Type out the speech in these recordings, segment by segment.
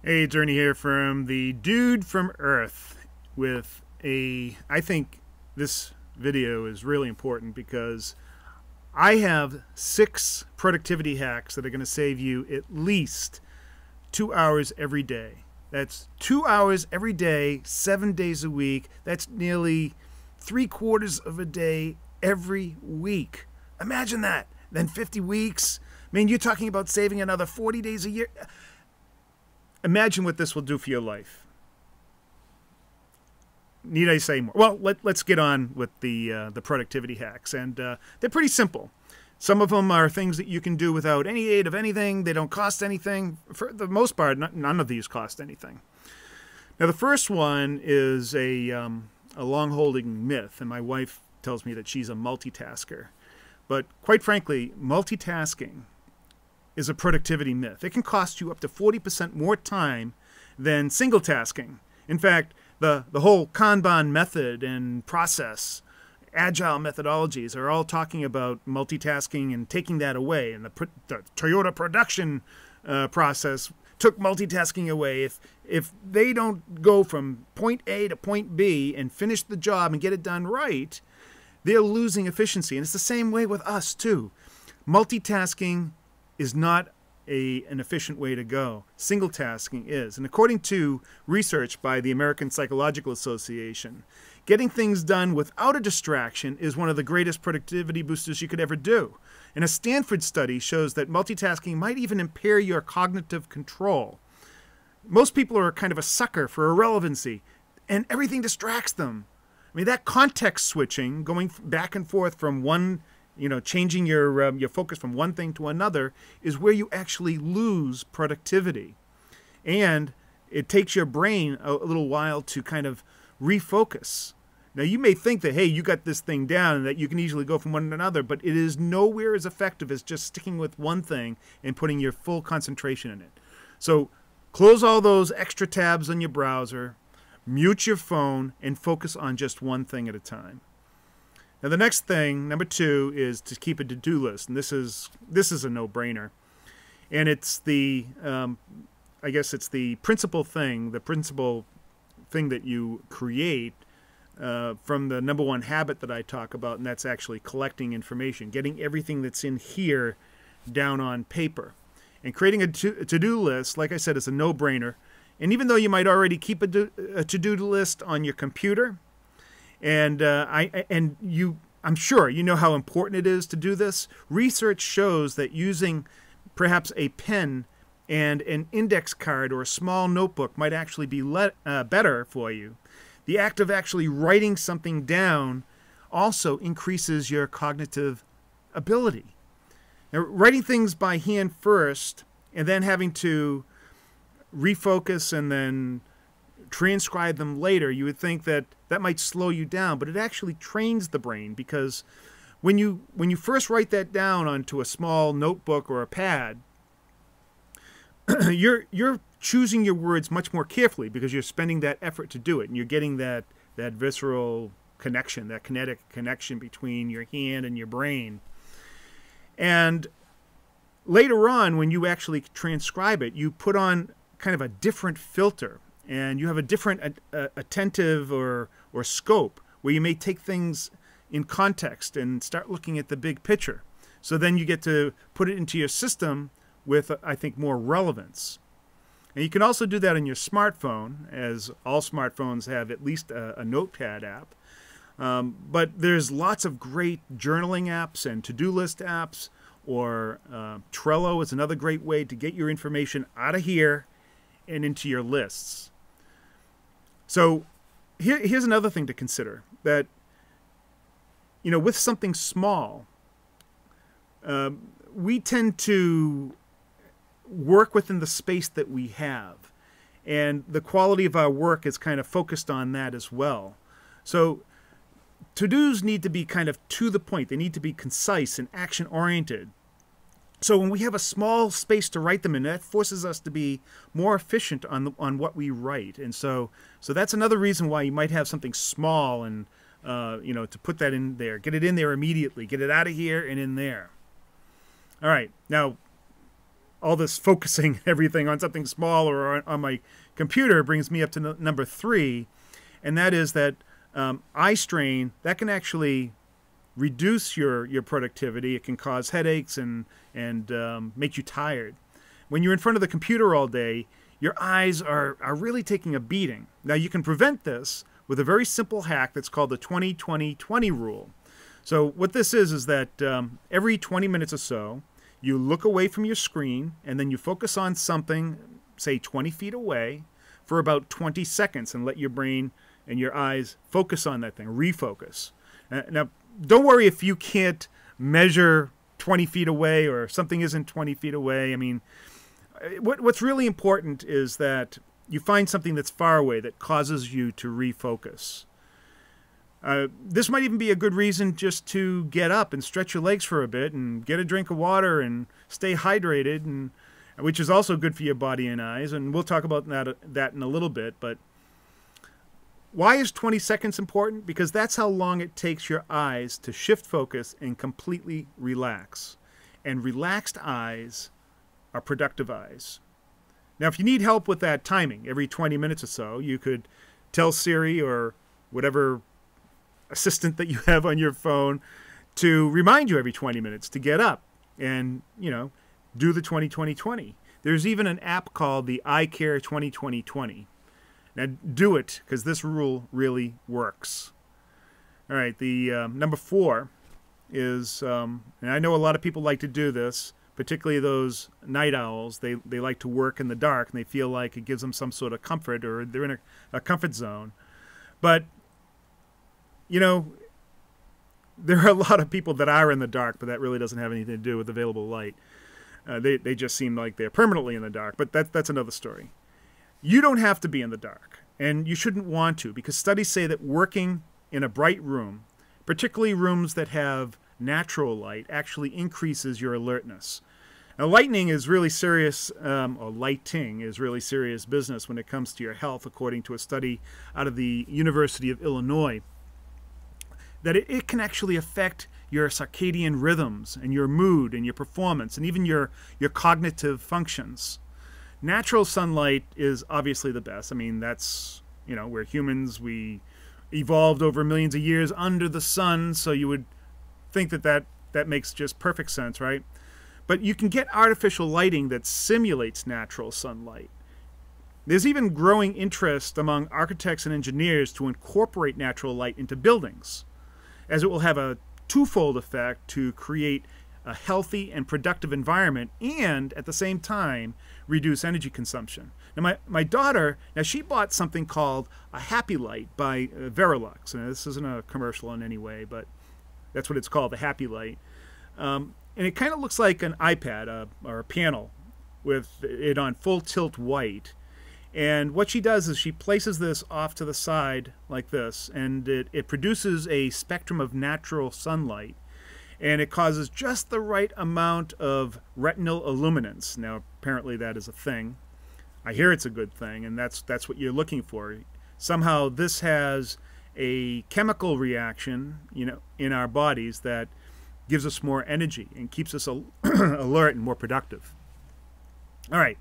Hey, Journey here from the Dude from Earth with I think this video is really important because I have 6 productivity hacks that are going to save you at least 2 hours every day. That's 2 hours every day, 7 days a week. That's nearly 3/4 of a day every week. Imagine that. Then 50 weeks. I mean, you're talking about saving another 40 days a year. Imagine what this will do for your life. Need I say more? Well, let's get on with the productivity hacks, and they're pretty simple. Some of them are things that you can do without any aid of anything. They don't cost anything. For the most part, none of these cost anything. Now, the first one is a long-holding myth, and my wife tells me that she's a multitasker. But quite frankly, multitasking is a productivity myth. It can cost you up to 40% more time than single tasking. In fact, the whole Kanban method and process, agile methodologies are all talking about multitasking and taking that away. And the Toyota production process took multitasking away. If they don't go from point A to point B and finish the job and get it done right, they're losing efficiency. And it's the same way with us too. Multitasking is not an efficient way to go. Single tasking is. And according to research by the American Psychological Association, getting things done without a distraction is one of the greatest productivity boosters you could ever do. And a Stanford study shows that multitasking might even impair your cognitive control. Most people are kind of a sucker for irrelevancy, and everything distracts them. I mean, that context switching, going back and forth from one, changing your focus from one thing to another, is where you actually lose productivity. And it takes your brain a little while to kind of refocus. Now, you may think that, hey, you got this thing down and that you can easily go from one to another, but it is nowhere as effective as just sticking with one thing and putting your full concentration in it. So close all those extra tabs on your browser, mute your phone, and focus on just one thing at a time. Now, the next thing, number 2, is to keep a to-do list, and this is a no-brainer. And it's I guess it's the principal thing that you create from the number 1 habit that I talk about, and that's actually collecting information, getting everything that's in here down on paper. And creating a to-do list, like I said, is a no-brainer. And even though you might already keep a to-do list on your computer, and I'm sure you know how important it is to do this. Research shows that using perhaps a pen and an index card or a small notebook might actually be better for you. The act of actually writing something down also increases your cognitive ability. Now, writing things by hand first and then having to refocus and then transcribe them later, you would think that might slow you down, but it actually trains the brain, because when you first write that down onto a small notebook or a pad, you're choosing your words much more carefully because you're spending that effort to do it, and you're getting that visceral connection, that kinetic connection between your hand and your brain. And later on, when you actually transcribe it, you put on kind of a different filter, and you have a different attentive or scope, where you may take things in context and start looking at the big picture. So then you get to put it into your system with, I think, more relevance. And you can also do that on your smartphone, as all smartphones have at least a notepad app. But there's lots of great journaling apps and to-do list apps, or Trello is another great way to get your information out of here and into your lists. So here's another thing to consider, that with something small, we tend to work within the space that we have, and the quality of our work is kind of focused on that as well. So to-dos need to be kind of to the point. They need to be concise and action-oriented. So when we have a small space to write them in, that forces us to be more efficient on what we write. And so that's another reason why you might have something small, and to put that in there, get it in there immediately, get it out of here and in there. All right, now all this focusing everything on something small or on my computer brings me up to number 3, and that is that eye strain, that can actually reduce your productivity. It can cause headaches and make you tired. When you're in front of the computer all day, your eyes are really taking a beating. Now, you can prevent this with a very simple hack that's called the 20-20-20 rule. So what this is that every 20 minutes or so, you look away from your screen, and then you focus on something, say 20 feet away, for about 20 seconds, and let your brain and your eyes focus on that thing, refocus. Now, don't worry if you can't measure 20 feet away or something isn't 20 feet away. I mean, what's really important is that you find something that's far away that causes you to refocus. This might even be a good reason just to get up and stretch your legs for a bit and get a drink of water and stay hydrated, and which is also good for your body and eyes. And we'll talk about that in a little bit. But why is 20 seconds important? Because that's how long it takes your eyes to shift focus and completely relax. And relaxed eyes are productive eyes. Now, if you need help with that timing, every 20 minutes or so, you could tell Siri or whatever assistant that you have on your phone to remind you every 20 minutes to get up and, do the 20-20-20. There's even an app called the iCare 20-20-20. Now, do it, because this rule really works. All right, the number 4 is, and I know a lot of people like to do this, particularly those night owls. They like to work in the dark, and they feel like it gives them some sort of comfort, or they're in a comfort zone. But, there are a lot of people that are in the dark, but that really doesn't have anything to do with available light. They just seem like they're permanently in the dark, but that's another story. You don't have to be in the dark, and you shouldn't want to, because studies say that working in a bright room, particularly rooms that have natural light, actually increases your alertness. Now, lighting is really serious business when it comes to your health, according to a study out of the University of Illinois, that it can actually affect your circadian rhythms and your mood and your performance and even your cognitive functions. Natural sunlight is obviously the best. I mean, that's, we're humans. We evolved over millions of years under the sun, so you would think that makes just perfect sense, right? But you can get artificial lighting that simulates natural sunlight. There's even growing interest among architects and engineers to incorporate natural light into buildings, as it will have a twofold effect to create a healthy and productive environment and, at the same time, reduce energy consumption. Now, my daughter, she bought something called a Happy Light by Verilux. And this isn't a commercial in any way, but that's what it's called, the Happy Light. And it kind of looks like an iPad or a panel with it on full tilt white. And what she does is she places this off to the side like this, and it produces a spectrum of natural sunlight, and it causes just the right amount of retinal illuminance. Now, apparently that is a thing. I hear it's a good thing, and that's what you're looking for. Somehow this has a chemical reaction, in our bodies that gives us more energy and keeps us alert and more productive. All right.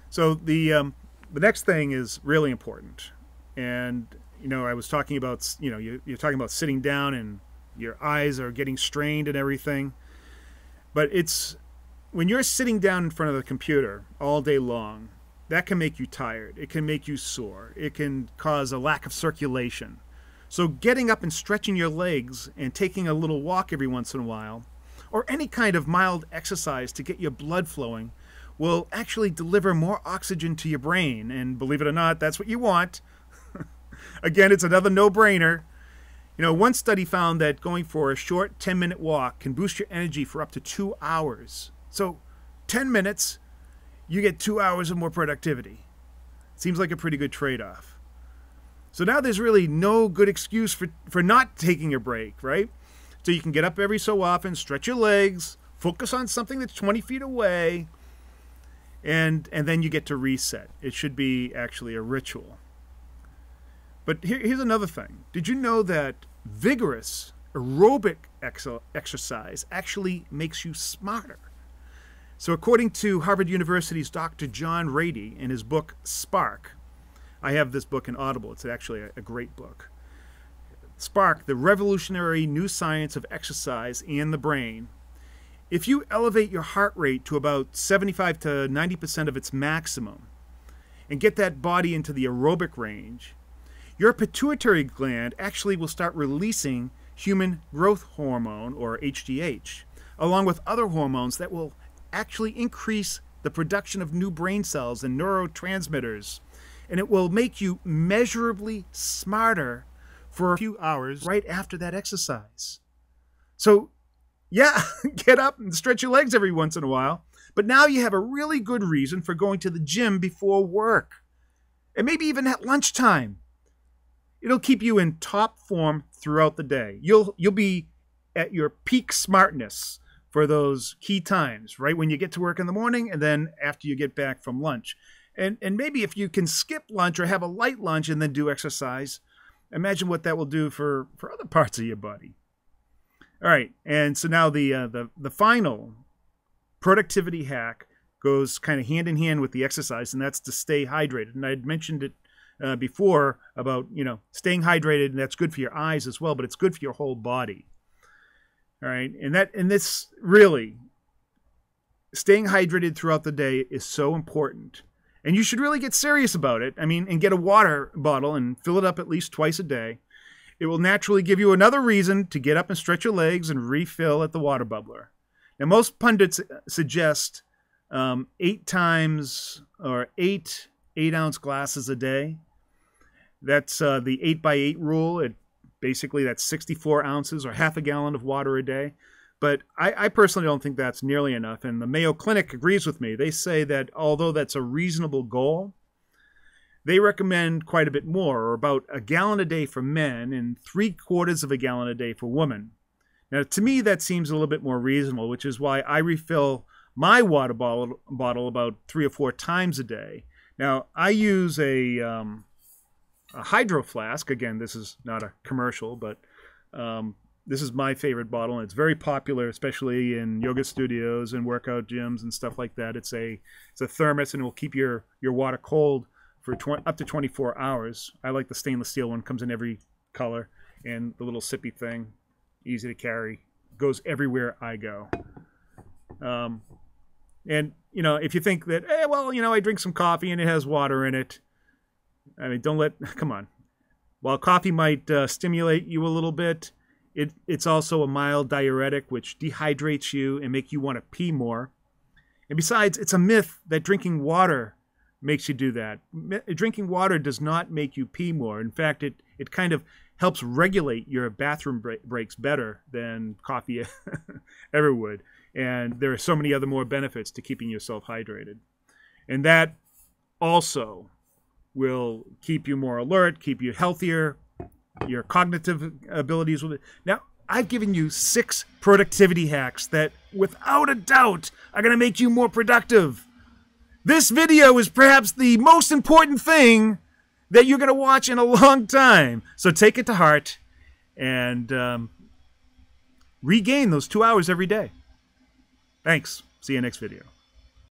So the next thing is really important, and I was talking about you're talking about sitting down and your eyes are getting strained and everything, but it's when you're sitting down in front of the computer all day long, that can make you tired. It can make you sore. It can cause a lack of circulation. So getting up and stretching your legs and taking a little walk every once in a while, or any kind of mild exercise to get your blood flowing, will actually deliver more oxygen to your brain. And believe it or not, that's what you want. Again, it's another no-brainer. One study found that going for a short 10-minute walk can boost your energy for up to 2 hours. So 10 minutes, you get 2 hours of more productivity. Seems like a pretty good trade-off. So now there's really no good excuse for not taking a break, right? So you can get up every so often, stretch your legs, focus on something that's 20 feet away, and then you get to reset. It should be actually a ritual. But here's another thing. Did you know that vigorous aerobic exercise actually makes you smarter? So according to Harvard University's Dr. John Ratey in his book Spark, I have this book in Audible. It's actually a great book. Spark, the revolutionary new science of exercise and the brain. If you elevate your heart rate to about 75 to 90% of its maximum and get that body into the aerobic range, your pituitary gland actually will start releasing human growth hormone, or HGH, along with other hormones that will actually increase the production of new brain cells and neurotransmitters, and it will make you measurably smarter for a few hours right after that exercise. So, yeah, get up and stretch your legs every once in a while, but now you have a really good reason for going to the gym before work, and maybe even at lunchtime. It'll keep you in top form throughout the day. You'll be at your peak smartness for those key times, right when you get to work in the morning and then after you get back from lunch. And maybe if you can skip lunch or have a light lunch and then do exercise, imagine what that will do for other parts of your body. All right, and so now the final productivity hack goes kind of hand in hand with the exercise, and that's to stay hydrated. And I had mentioned it before about, staying hydrated, and that's good for your eyes as well, but it's good for your whole body. All right, and this really, staying hydrated throughout the day is so important. And you should really get serious about it. And get a water bottle and fill it up at least twice a day. It will naturally give you another reason to get up and stretch your legs and refill at the water bubbler. Now, most pundits suggest 8 times or 8 8-ounce glasses a day. That's the 8x8 rule. Basically, that's 64 ounces or half a gallon of water a day. But I personally don't think that's nearly enough, and the Mayo Clinic agrees with me. They say that although that's a reasonable goal, they recommend quite a bit more, or about a gallon a day for men and 3/4 of a gallon a day for women. Now, to me, that seems a little bit more reasonable, which is why I refill my water bottle about 3 or 4 times a day. Now, I use a Hydro Flask. Again, this is not a commercial, but this is my favorite bottle, and it's very popular, especially in yoga studios and workout gyms and stuff like that. It's a thermos, and it will keep your water cold for up to 24 hours. I like the stainless steel one. Comes in every color, and the little sippy thing, easy to carry, goes everywhere I go. And if you think that, I drink some coffee and it has water in it. Come on. While coffee might stimulate you a little bit, it's also a mild diuretic, which dehydrates you and make you want to pee more. And besides, it's a myth that drinking water makes you do that. Drinking water does not make you pee more. In fact, it kind of helps regulate your bathroom breaks better than coffee ever would. And there are so many other more benefits to keeping yourself hydrated. And that also will keep you more alert, keep you healthier, your cognitive abilities will be. Now, I've given you 6 productivity hacks that, without a doubt, are going to make you more productive. This video is perhaps the most important thing that you're going to watch in a long time. So take it to heart and regain those 2 hours every day. Thanks. See you next video.